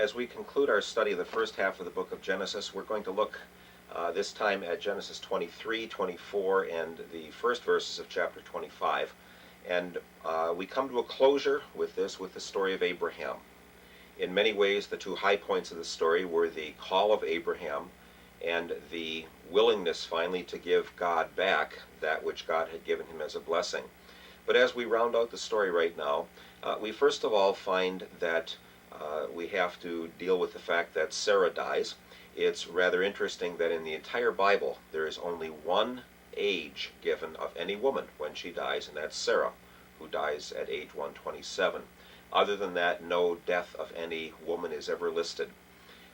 As we conclude our study of the first half of the book of Genesis, we're going to look this time at Genesis 23, 24, and the first verses of chapter 25. And we come to a closure with the story of Abraham. In many ways, the two high points of the story were the call of Abraham and the willingness finally to give God back that which God had given him as a blessing. But as we round out the story right now, we first of all find that we have to deal with the fact that Sarah dies. It's rather interesting that in the entire Bible there is only one age given of any woman when she dies, and that's Sarah, who dies at age 127. Other than that, no death of any woman is ever listed.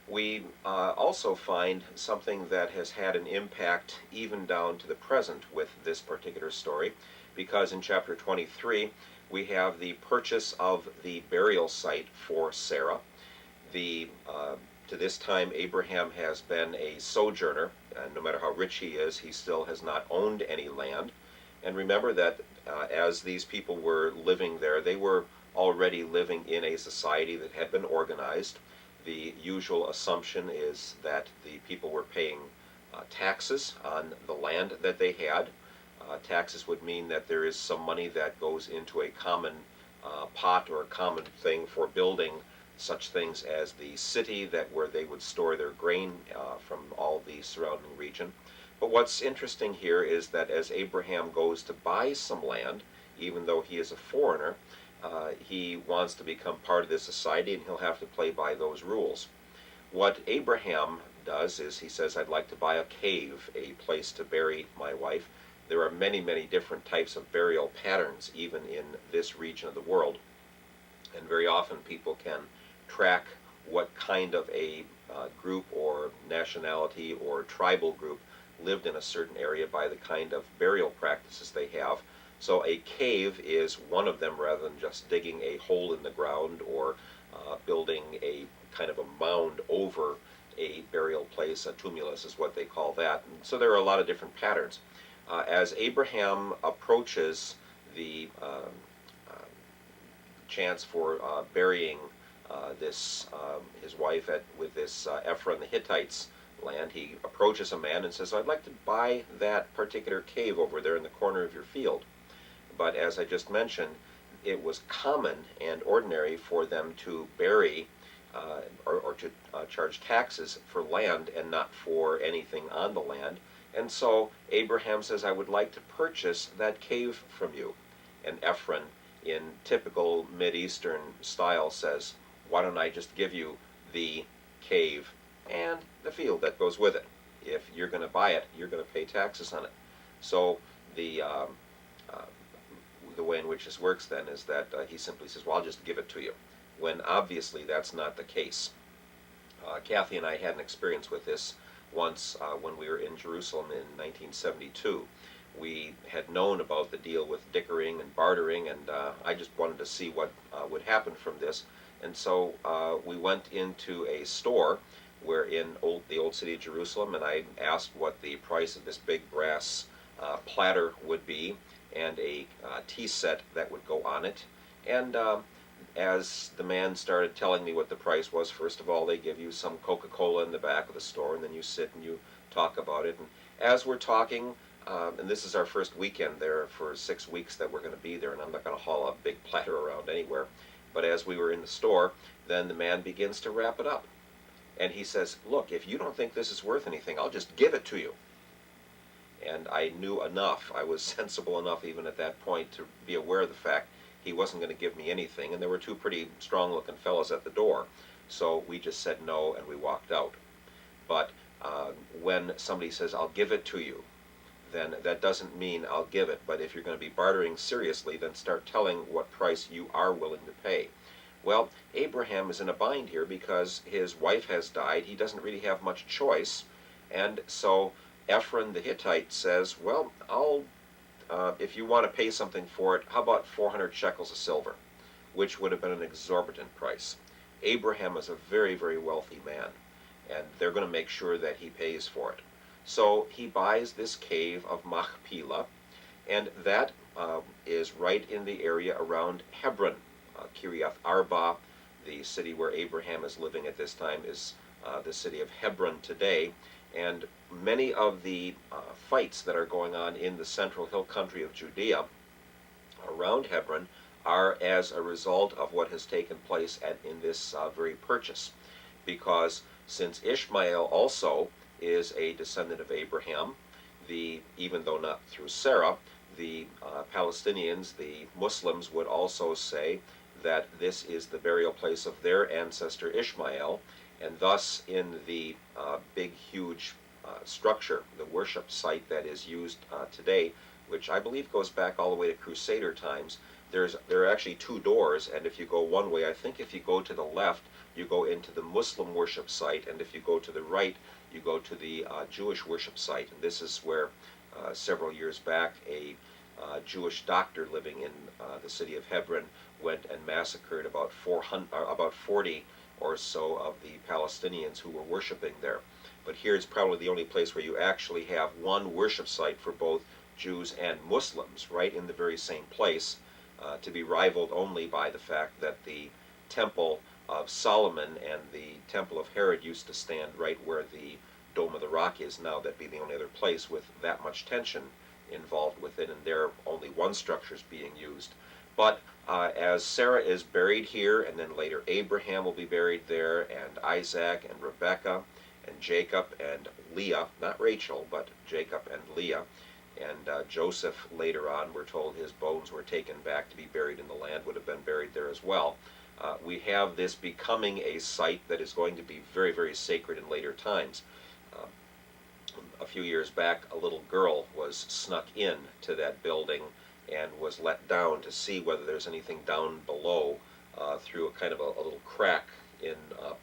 We also find something that has had an impact even down to the present with this particular story, because in chapter 23 we have the purchase of the burial site for Sarah. To this time, Abraham has been a sojourner, and no matter how rich he is, he still has not owned any land. And remember that as these people were living there, they were already living in a society that had been organized. The usual assumption is that the people were paying taxes on the land that they had. Taxes would mean that there is some money that goes into a common pot or a common thing for building such things as the city where they would store their grain from all the surrounding region. But what's interesting here is that as Abraham goes to buy some land, even though he is a foreigner, he wants to become part of this society, and he'll have to play by those rules. What Abraham does is he says, I'd like to buy a cave, a place to bury my wife. There are many, many different types of burial patterns even in this region of the world, and very often people can track what kind of a group or nationality or tribal group lived in a certain area by the kind of burial practices they have. So a cave is one of them, rather than just digging a hole in the ground or building a kind of a mound over a burial place. A tumulus is what they call that. And so there are a lot of different patterns. As Abraham approaches the chance for burying his wife with this Ephron the Hittite's land, he approaches a man and says, I'd like to buy that particular cave over there in the corner of your field. But as I just mentioned, it was common and ordinary for them to bury or to charge taxes for land and not for anything on the land. And so Abraham says, I would like to purchase that cave from you. And Ephron, in typical Mideastern style, says, why don't I just give you the cave and the field that goes with it? If you're going to buy it, you're going to pay taxes on it. So the way in which this works then is that he simply says, well, I'll just give it to you, when obviously that's not the case. Kathy and I had an experience with this once when we were in Jerusalem in 1972. We had known about the deal with dickering and bartering, and I just wanted to see what would happen from this. And so we went into a store where in the old city of Jerusalem, and I asked what the price of this big brass platter would be, and a tea set that would go on it. And as the man started telling me what the price was, first of all, they give you some Coca-Cola in the back of the store, and then you sit and you talk about it. And as we're talking, and this is our first weekend there for 6 weeks that we're going to be there, and I'm not going to haul a big platter around anywhere. But as we were in the store, then the man begins to wrap it up. And he says, look, if you don't think this is worth anything, I'll just give it to you. And I knew enough, I was sensible enough even at that point to be aware of the fact he wasn't going to give me anything, and there were two pretty strong-looking fellows at the door. So we just said no, and we walked out. But when somebody says, I'll give it to you, then that doesn't mean I'll give it. But if you're going to be bartering seriously, then start telling what price you are willing to pay. Well, Abraham is in a bind here because his wife has died. He doesn't really have much choice. And so Ephron the Hittite says, well, if you want to pay something for it, how about 400 shekels of silver, which would have been an exorbitant price. Abraham is a very, very wealthy man, and they're going to make sure that he pays for it. So he buys this cave of Machpelah, and that is right in the area around Hebron, Kiriath Arba, The city where Abraham is living at this time is the city of Hebron today, and many of the fights that are going on in the central hill country of Judea around Hebron are as a result of what has taken place in this very purchase. Because since Ishmael also is a descendant of Abraham, even though not through Sarah, the Palestinians, the Muslims, would also say that this is the burial place of their ancestor Ishmael, and thus in the big, huge structure, the worship site that is used today, which I believe goes back all the way to Crusader times, there are actually two doors, and if you go one way, I think if you go to the left, you go into the Muslim worship site, and if you go to the right, you go to the Jewish worship site. And this is where several years back a Jewish doctor living in the city of Hebron went and massacred about 40 or so of the Palestinians who were worshiping there. But here it's probably the only place where you actually have one worship site for both Jews and Muslims, right in the very same place, to be rivaled only by the fact that the Temple of Solomon and the Temple of Herod used to stand right where the Dome of the Rock is now. That'd be the only other place with that much tension involved with it, and there only one structure is being used. But as Sarah is buried here, and then later Abraham will be buried there, and Isaac and Rebekah and Jacob and Leah, not Rachel, but Jacob and Leah, and Joseph later on, we're told his bones were taken back to be buried in the land, would have been buried there as well. We have this becoming a site that is going to be very, very sacred in later times. A few years back, a little girl was snuck in to that building and was let down to see whether there's anything down below through a kind of a little crack in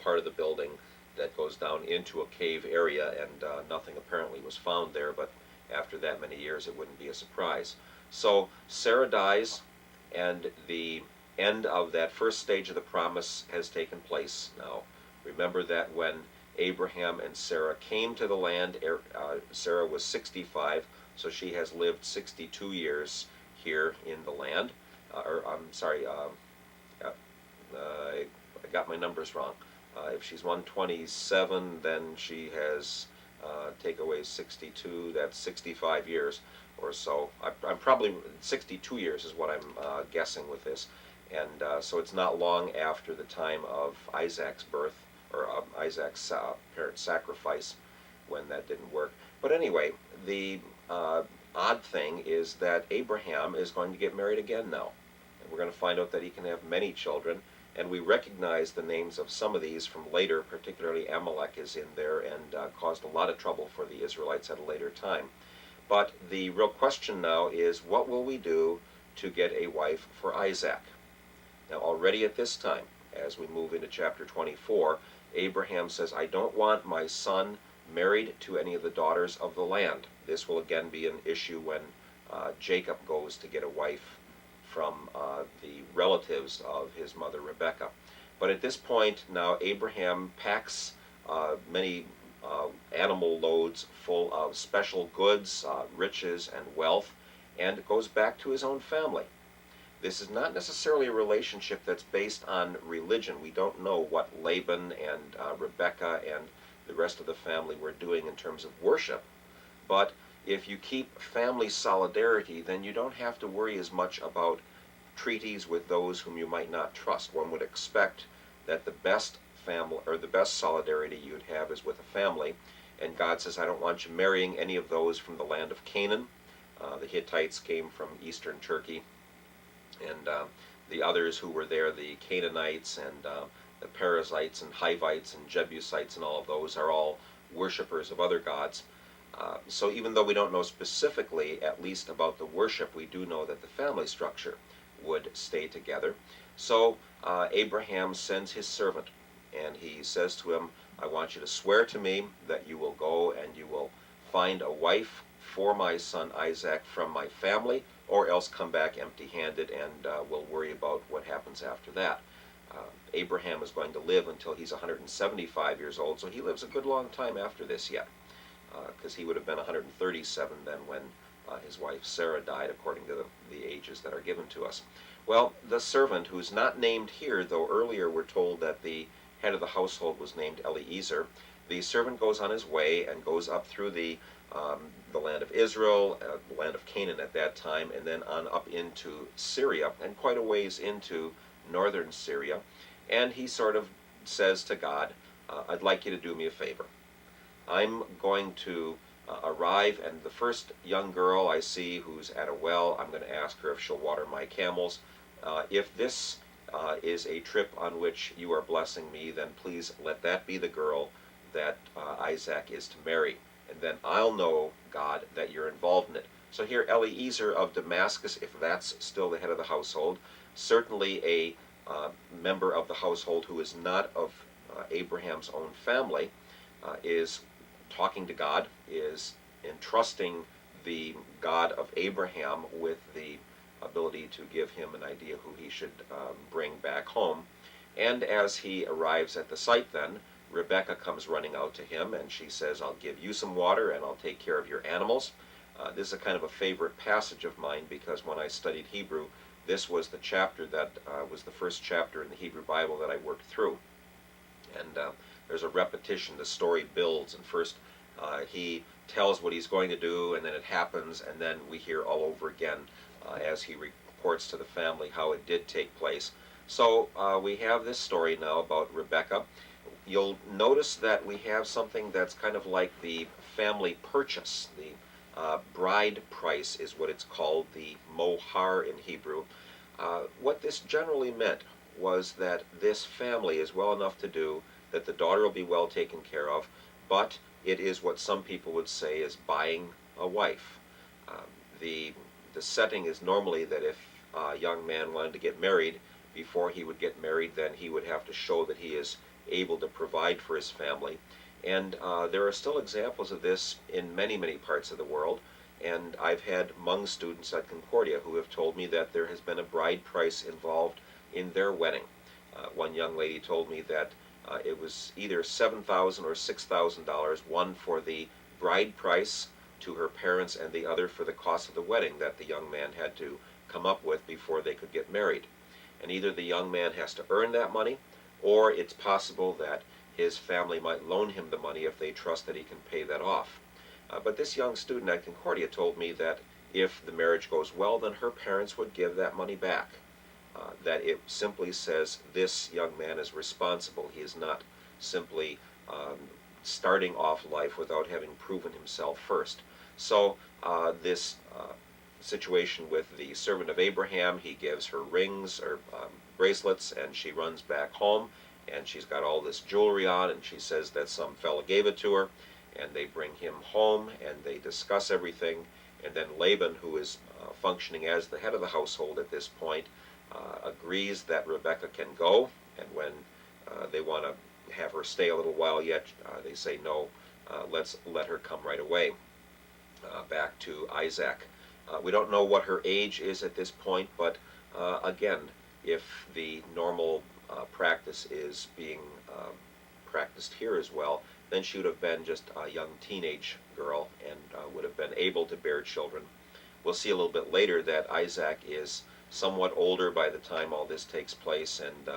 part of the building that goes down into a cave area, and nothing apparently was found there, but after that many years it wouldn't be a surprise. So Sarah dies, and the end of that first stage of the promise has taken place. Now remember that when Abraham and Sarah came to the land, Sarah was 65, so she has lived 62 years here in the land. I'm sorry, I got my numbers wrong. If she's 127, then she has, take away 62, that's 65 years or so. I'm probably, 62 years is what I'm guessing with this. And so it's not long after the time of Isaac's birth, or Isaac's parent sacrifice, when that didn't work. But anyway, the odd thing is that Abraham is going to get married again now. And we're going to find out that he can have many children. And we recognize the names of some of these from later, particularly Amalek is in there and caused a lot of trouble for the Israelites at a later time. But the real question now is, what will we do to get a wife for Isaac? Now already at this time, as we move into chapter 24, Abraham says, I don't want my son married to any of the daughters of the land. This will again be an issue when Jacob goes to get a wife from the relatives of his mother Rebekah. But at this point now Abraham packs many animal loads full of special goods, riches, and wealth, and goes back to his own family. This is not necessarily a relationship that's based on religion. We don't know what Laban and Rebekah and the rest of the family were doing in terms of worship. But if you keep family solidarity, then you don't have to worry as much about treaties with those whom you might not trust. One would expect that the best family, or the best solidarity you'd have, is with a family. And God says, I don't want you marrying any of those from the land of Canaan. The Hittites came from eastern Turkey. And the others who were there, the Canaanites and the Perizzites and Hivites and Jebusites and all of those, are all worshippers of other gods. So even though we don't know specifically, at least about the worship, we do know that the family structure would stay together. So Abraham sends his servant, and he says to him, I want you to swear to me that you will go and you will find a wife for my son Isaac from my family, or else come back empty-handed, and we'll worry about what happens after that. Abraham is going to live until he's 175 years old, so he lives a good long time after this yet, because he would have been 137 then when His wife Sarah died according to the ages that are given to us. Well, the servant, who's not named here, though earlier we're told that the head of the household was named Eliezer, the servant goes on his way and goes up through the land of Israel, the land of Canaan at that time, and then on up into Syria, and quite a ways into northern Syria. And he sort of says to God, I'd like you to do me a favor. I'm going to arrive, and the first young girl I see who's at a well, I'm going to ask her if she'll water my camels. If this is a trip on which you are blessing me, then please let that be the girl that Isaac is to marry. And then I'll know, God, that you're involved in it. So here, Eliezer of Damascus, if that's still the head of the household, certainly a member of the household who is not of Abraham's own family, is talking to God, is entrusting the God of Abraham with the ability to give him an idea who he should bring back home. And as he arrives at the site then, Rebecca comes running out to him, and she says, I'll give you some water and I'll take care of your animals. This is a kind of a favorite passage of mine, because when I studied Hebrew, this was the chapter that was the first chapter in the Hebrew Bible that I worked through. And there's a repetition. The story builds, and first he tells what he's going to do, and then it happens, and then we hear all over again as he reports to the family how it did take place. So we have this story now about Rebecca. You'll notice that we have something that's kind of like the family purchase. The bride price is what it's called, the mohar in Hebrew. What this generally meant was that this family is well enough to do that the daughter will be well taken care of, but it is what some people would say is buying a wife. The setting is normally that if a young man wanted to get married, before he would get married, then he would have to show that he is able to provide for his family. And there are still examples of this in many, many parts of the world. And I've had Hmong students at Concordia who have told me that there has been a bride price involved in their wedding. One young lady told me that it was either $7,000 or $6,000, one for the bride price to her parents and the other for the cost of the wedding that the young man had to come up with before they could get married. And either the young man has to earn that money, or it's possible that his family might loan him the money if they trust that he can pay that off. But this young student at Concordia told me that if the marriage goes well, then her parents would give that money back. That it simply says this young man is responsible. He is not simply starting off life without having proven himself first. So this situation with the servant of Abraham, he gives her rings or bracelets, and she runs back home, and she's got all this jewelry on, and she says that some fella gave it to her, and they bring him home, and they discuss everything, and then Laban, who is functioning as the head of the household at this point, agrees that Rebecca can go, and when they want to have her stay a little while yet, they say no, let's let her come right away back to Isaac. We don't know what her age is at this point, but again, if the normal practice is being practiced here as well, then she would have been just a young teenage girl and would have been able to bear children. We'll see a little bit later that Isaac is somewhat older by the time all this takes place, and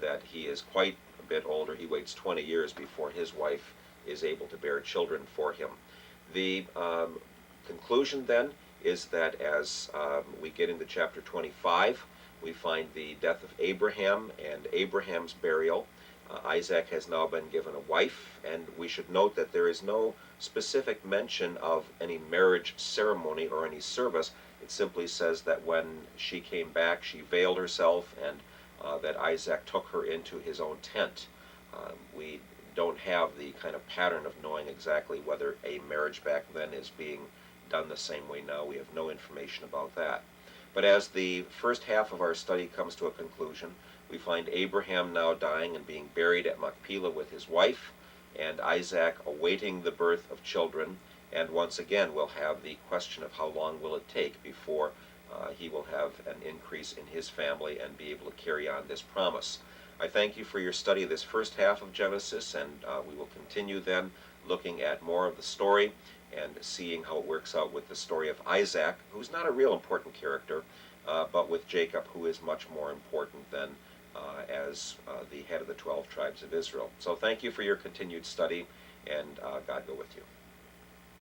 that he is quite a bit older. He waits 20 years before his wife is able to bear children for him. The conclusion then is that as we get into chapter 25, we find the death of Abraham and Abraham's burial. Isaac has now been given a wife, and we should note that there is no specific mention of any marriage ceremony or any service. It simply says that when she came back, she veiled herself, and that Isaac took her into his own tent. We don't have the kind of pattern of knowing exactly whether a marriage back then is being done the same way now. We have no information about that. But as the first half of our study comes to a conclusion, we find Abraham now dying and being buried at Machpelah with his wife, and Isaac awaiting the birth of children. And once again, we'll have the question of how long will it take before he will have an increase in his family and be able to carry on this promise. I thank you for your study of this first half of Genesis, and we will continue then looking at more of the story and seeing how it works out with the story of Isaac, who's not a real important character, but with Jacob, who is much more important than as the head of the 12 tribes of Israel. So thank you for your continued study, and God go with you.